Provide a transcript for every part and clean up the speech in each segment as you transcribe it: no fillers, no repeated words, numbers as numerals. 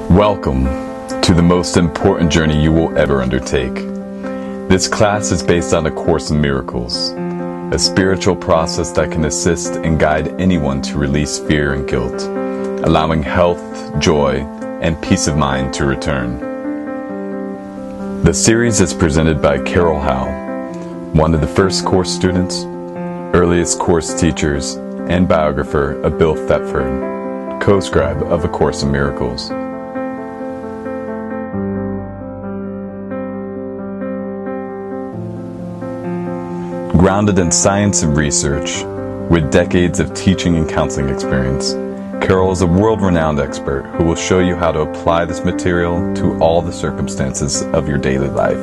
Welcome to the most important journey you will ever undertake. This class is based on A Course in Miracles, a spiritual process that can assist and guide anyone to release fear and guilt, allowing health, joy, and peace of mind to return. The series is presented by Carol Howe, one of the first course students, earliest course teachers, and biographer of Bill Thetford, co-scribe of A Course in Miracles. Grounded in science and research, with decades of teaching and counseling experience, Carol is a world-renowned expert who will show you how to apply this material to all the circumstances of your daily life.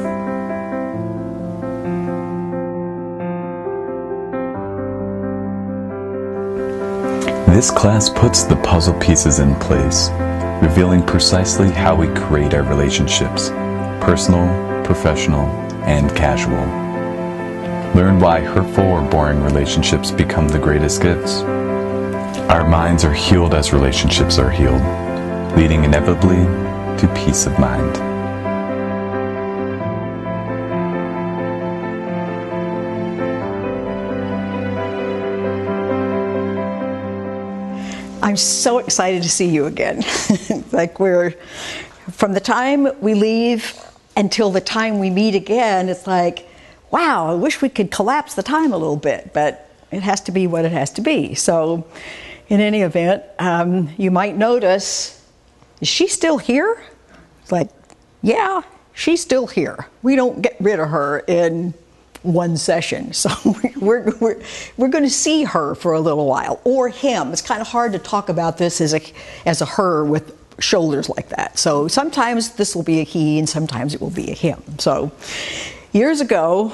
This class puts the puzzle pieces in place, revealing precisely how we create our relationships, personal, professional, and casual. Learn why hurtful or boring relationships become the greatest gifts. Our minds are healed as relationships are healed, leading inevitably to peace of mind. I'm so excited to see you again. From the time we leave until the time we meet again, it's like, wow, I wish we could collapse the time a little bit, but it has to be what it has to be. So in any event, you might notice, is she still here? It's like, yeah, she's still here. We don't get rid of her in one session. So we're going to see her for a little while, or him. It's kind of hard to talk about this as a her with shoulders like that. So sometimes this will be a he and sometimes it will be a him. So years ago,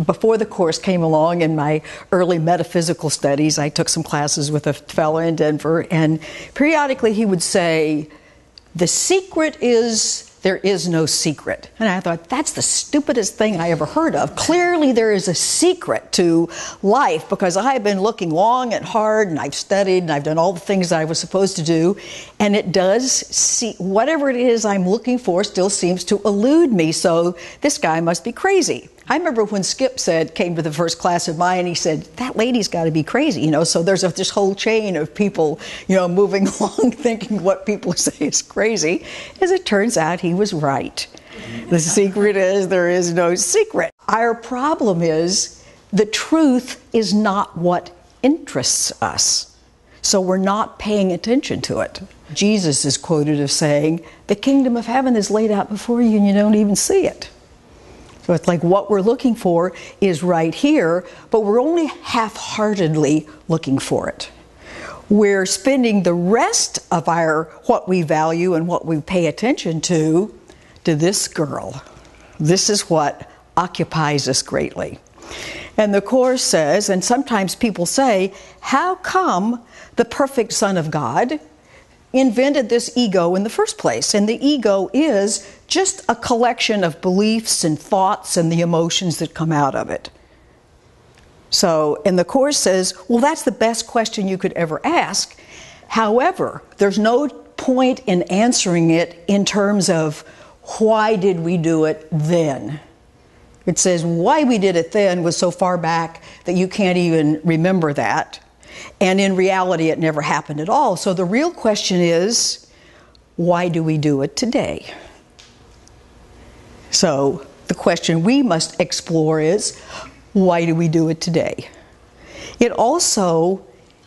before the course came along in my early metaphysical studies, I took some classes with a fellow in Denver, and periodically he would say, "The secret is there is no secret." And I thought, that's the stupidest thing I ever heard of. Clearly there is a secret to life, because I have been looking long and hard, and I've studied, and I've done all the things that I was supposed to do, and it does see whatever it is I'm looking for still seems to elude me, so this guy must be crazy. I remember when Skip came to the first class of mine, he said, that lady's got to be crazy, so there's this whole chain of people, moving along thinking what people say is crazy. As it turns out, he was right. The secret is there is no secret. Our problem is the truth is not what interests us, so we're not paying attention to it. Jesus is quoted as saying, the kingdom of heaven is laid out before you and you don't even see it. So it's like what we're looking for is right here, but we're only half-heartedly looking for it. We're spending the rest of what we value and what we pay attention to this girl. This is what occupies us greatly. And the Course says, and sometimes people say, how come the perfect Son of God invented this ego in the first place? And the ego is just a collection of beliefs and thoughts and the emotions that come out of it. So, and the Course says, well, that's the best question you could ever ask. However, there's no point in answering it in terms of why did we do it then? It says why we did it then was so far back that you can't even remember that. And in reality, it never happened at all. So the real question is, why do we do it today? So the question we must explore is, why do we do it today? It also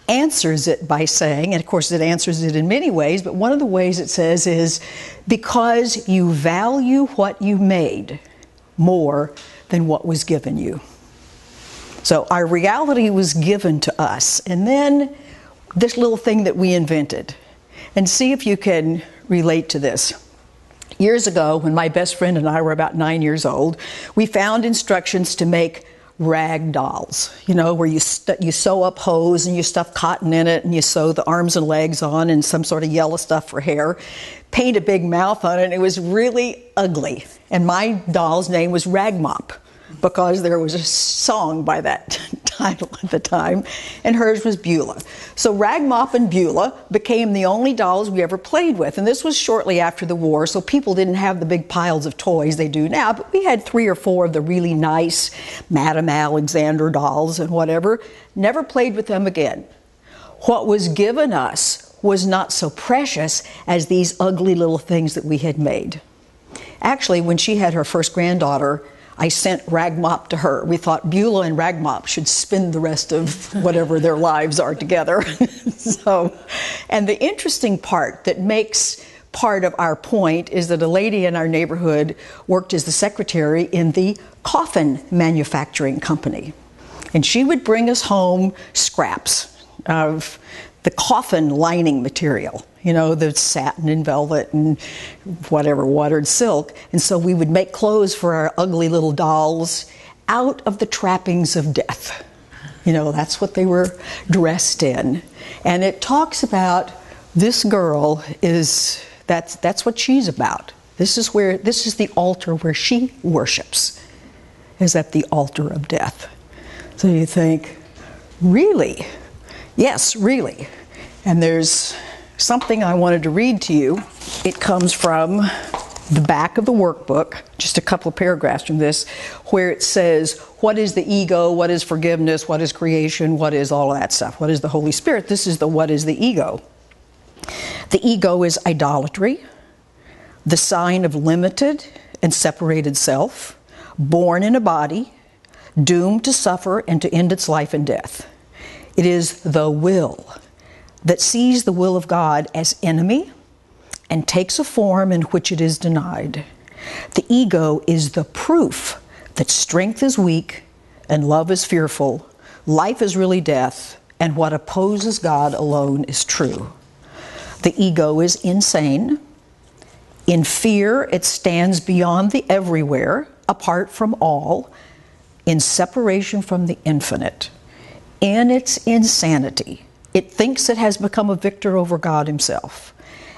answers it by saying, and of course it answers it in many ways, but one of the ways it says is, because you value what you made more than what was given you. So our reality was given to us, and then this little thing that we invented. And see if you can relate to this. Years ago, when my best friend and I were about 9 years old, we found instructions to make rag dolls, where you sew up hose and you stuff cotton in it and you sew the arms and legs on and some sort of yellow stuff for hair, paint a big mouth on it, and it was really ugly. And my doll's name was Rag Mop. because there was a song by that title at the time, and hers was Beulah. So Rag Mop and Beulah became the only dolls we ever played with, and this was shortly after the war, so people didn't have the big piles of toys they do now, but we had 3 or 4 of the really nice Madame Alexander dolls and whatever. Never played with them again. What was given us was not so precious as these ugly little things that we had made. Actually, when she had her first granddaughter, I sent Rag Mop to her. We thought Beulah and Rag Mop should spend the rest of whatever their lives are together. And the interesting part that makes part of our point is that a lady in our neighborhood worked as the secretary in the coffin manufacturing company. And she would bring us home scraps of the coffin lining material, you know, the satin and velvet and whatever, watered silk. And so we would make clothes for our ugly little dolls out of the trappings of death. You know, that's what they were dressed in. And it talks about this girl that's what she's about. This is the altar where she worships, is at the altar of death. So you think, really? Yes, really. And there's something I wanted to read to you. It comes from the back of the workbook, just a couple of paragraphs from this, where it says, what is the ego, what is forgiveness, what is creation, what is all of that stuff, what is the Holy Spirit? This is the what is the ego. The ego is idolatry, the sign of limited and separated self, born in a body, doomed to suffer and to end its life in death. It is the will that sees the will of God as enemy and takes a form in which it is denied. The ego is the proof that strength is weak and love is fearful, life is really death, and what opposes God alone is true. The ego is insane. In fear, it stands beyond the everywhere, apart from all, in separation from the infinite. In its insanity, it thinks it has become a victor over God himself.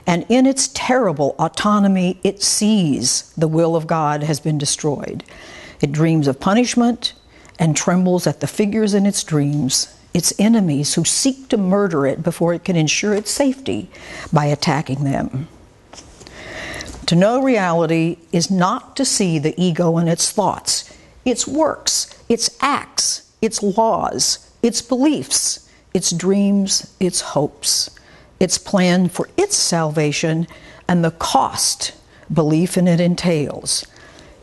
And in its terrible autonomy, it sees the will of God has been destroyed. It dreams of punishment and trembles at the figures in its dreams, its enemies who seek to murder it before it can ensure its safety by attacking them. To know reality is not to see the ego and its thoughts, its works, its acts, its laws, its beliefs, its dreams, its hopes, its plan for its salvation, and the cost belief in it entails.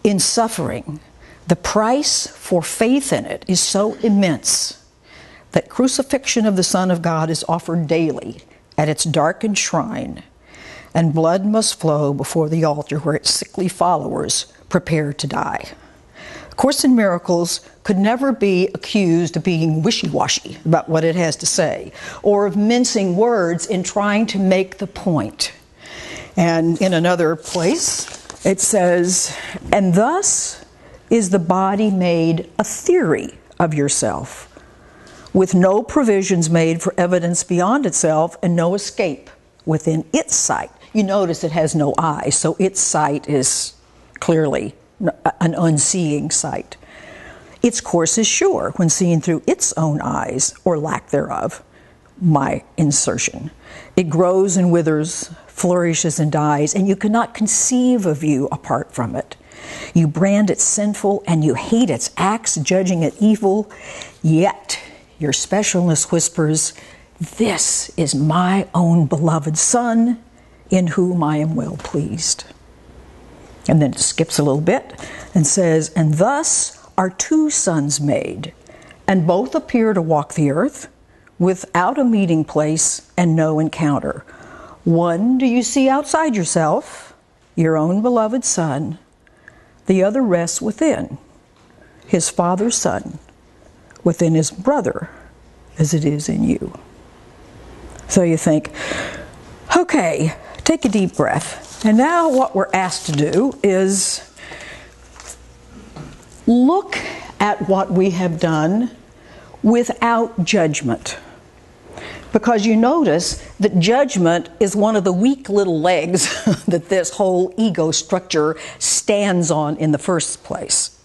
In suffering, the price for faith in it is so immense that crucifixion of the Son of God is offered daily at its darkened shrine, and blood must flow before the altar where its sickly followers prepare to die. A Course in Miracles could never be accused of being wishy-washy about what it has to say, or of mincing words in trying to make the point. And in another place, it says, and thus is the body made a theory of yourself, with no provisions made for evidence beyond itself and no escape within its sight. You notice it has no eye, so its sight is clearly an unseeing sight. Its course is sure when seen through its own eyes, or lack thereof, my insertion. It grows and withers, flourishes and dies, and you cannot conceive of you apart from it. You brand it sinful and you hate its acts, judging it evil, yet your specialness whispers, this is my own beloved Son, in whom I am well pleased. And then it skips a little bit and says, and thus are 2 sons made, and both appear to walk the earth without a meeting place and no encounter. One do you see outside yourself, your own beloved Son. The other rests within, his Father's Son, within his brother, as it is in you. So you think, okay, take a deep breath. And now what we're asked to do is look at what we have done without judgment. Because you notice that judgment is one of the weak little legs that this whole ego structure stands on in the first place.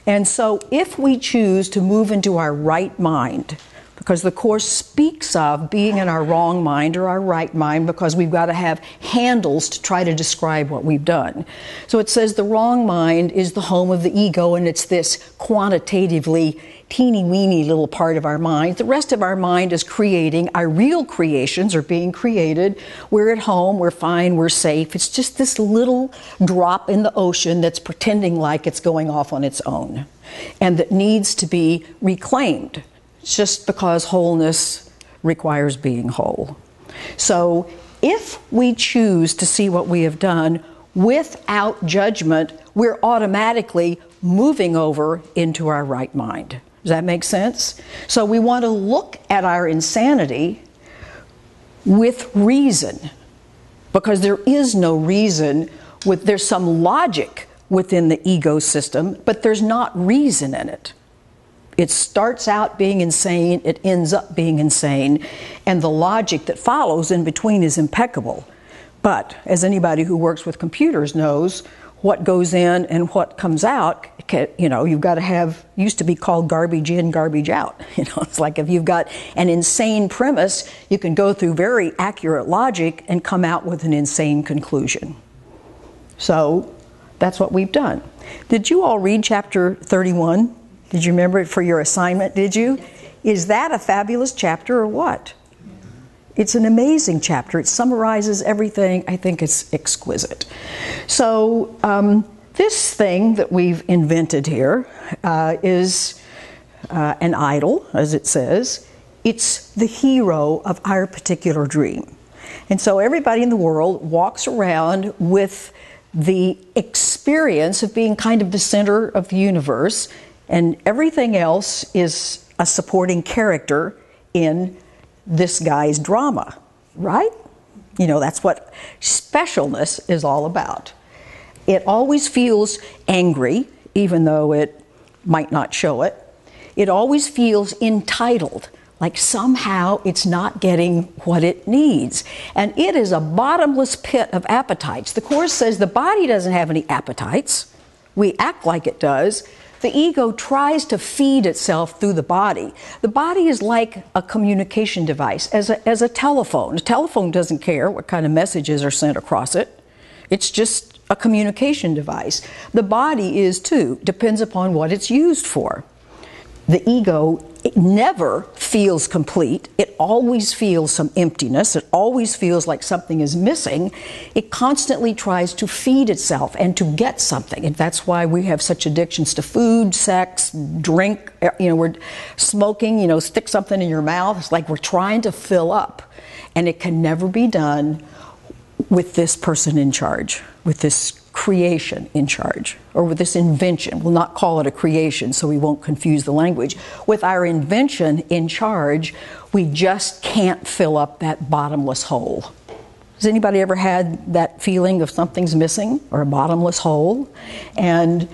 And so if we choose to move into our right mind, because the Course speaks of being in our wrong mind or our right mind, because we've got to have handles to try to describe what we've done. So it says the wrong mind is the home of the ego, and it's this quantitatively teeny-weeny little part of our mind. The rest of our mind is creating. Our real creations are being created. We're at home, we're fine, we're safe. It's just this little drop in the ocean that's pretending like it's going off on its own and that needs to be reclaimed, just because wholeness requires being whole. So if we choose to see what we have done without judgment, we're automatically moving over into our right mind. Does that make sense? So we want to look at our insanity with reason, because there is no reason. There's some logic within the ego system, but there's not reason in it. It starts out being insane, it ends up being insane, and the logic that follows in between is impeccable. But as anybody who works with computers knows, what goes in and what comes out, you've got to have, used to be called garbage in, garbage out. It's like if you've got an insane premise, you can go through very accurate logic and come out with an insane conclusion. So that's what we've done. Did you all read chapter 31? Did you remember it for your assignment? Did you? Is that a fabulous chapter or what? It's an amazing chapter. It summarizes everything. I think it's exquisite. So this thing that we've invented here is an idol, as it says. It's the hero of our particular dream. And so everybody in the world walks around with the experience of being kind of the center of the universe, and everything else is a supporting character in this guy's drama, right? That's what specialness is all about. It always feels angry, even though it might not show it. It always feels entitled, like somehow it's not getting what it needs. And it is a bottomless pit of appetites. The Course says the body doesn't have any appetites. We act like it does. The ego tries to feed itself through the body. The body is like a communication device, as a telephone. A telephone doesn't care what kind of messages are sent across it. It's just a communication device. The body is too, depends upon what it's used for. The ego, it never feels complete. It always feels some emptiness. It always feels like something is missing. It constantly tries to feed itself and to get something. And that's why we have such addictions to food, sex, drink. We're smoking, stick something in your mouth. It's like we're trying to fill up. And it can never be done with this person in charge, with this creation in charge, or with this invention. We'll not call it a creation so we won't confuse the language. With our invention in charge, we just can't fill up that bottomless hole. Has anybody ever had that feeling of something's missing or a bottomless hole? And